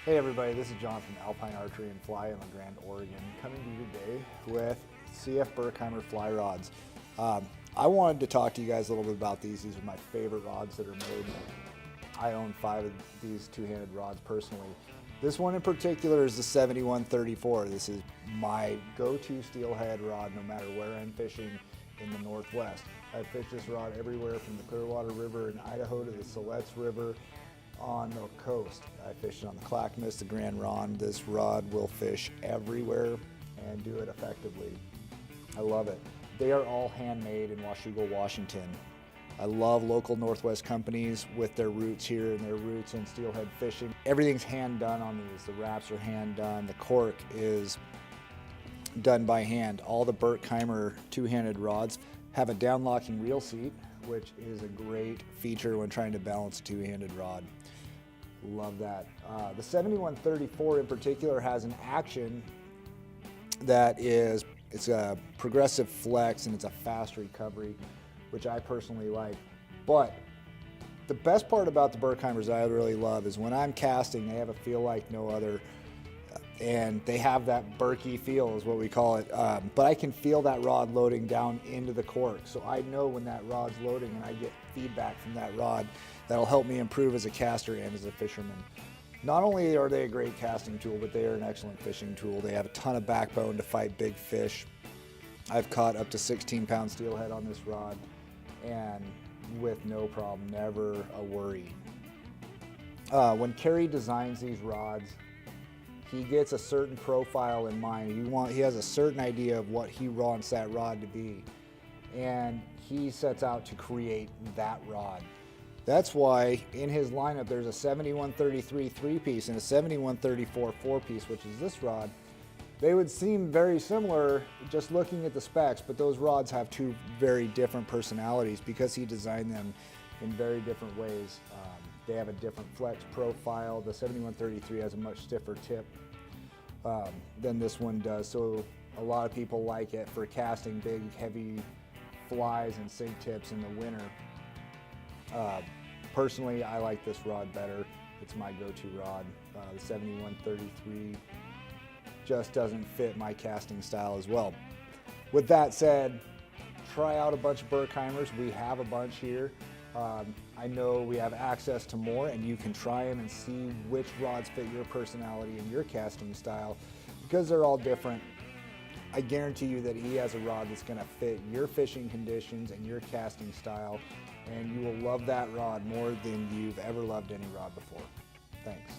Hey everybody, this is John from Alpine Archery and Fly in LaGrande, Oregon, coming to you today with CF Burkheimer fly rods. I wanted to talk to you guys a little bit about these. These are my favorite rods that are made. I own 5 of these two-handed rods personally. This one in particular is the 7134. This is my go-to steelhead rod no matter where I'm fishing in the Northwest. I've fished this rod everywhere from the Clearwater River in Idaho to the Siletz River on the coast. I fished it on the Clackamas, the Grand Ronde. This rod will fish everywhere and do it effectively. I love it. They are all handmade in Washul, Washington. I love local Northwest companies with their roots here and their roots in steelhead fishing. Everything's hand done on these. The wraps are hand done. The cork is done by hand. All the Burkheimer two-handed rods have a down-locking reel seat, which is a great feature when trying to balance a two-handed rod. Love that. The 7134 in particular has an action that is, it's a progressive flex and it's a fast recovery, which I personally like. But the best part about the Burkheimers I really love is when I'm casting, they have a feel like no other, and they have that Berkey feel is what we call it. But I can feel that rod loading down into the cork. So I know when that rod's loading and I get feedback from that rod that'll help me improve as a caster and as a fisherman. Not only are they a great casting tool, but they are an excellent fishing tool. They have a ton of backbone to fight big fish. I've caught up to 16-pound steelhead on this rod and with no problem, never a worry. When Kerry designs these rods, he gets a certain profile in mind. He has a certain idea of what he wants that rod to be, and he sets out to create that rod. That's why in his lineup there's a 7133 3-piece and a 7134 4-piece, which is this rod. They would seem very similar just looking at the specs, but those rods have two very different personalities because he designed them in very different ways. They have a different flex profile. The 7133 has a much stiffer tip than this one does, so a lot of people like it for casting big, heavy flies and sink tips in the winter. Personally, I like this rod better. It's my go-to rod. The 7133 just doesn't fit my casting style as well. With that said, try out a bunch of Burkheimers. We have a bunch here. I know we have access to more, and you can try them and see which rods fit your personality and your casting style, because they're all different. I guarantee you that he has a rod that's going to fit your fishing conditions and your casting style, and you will love that rod more than you've ever loved any rod before. Thanks.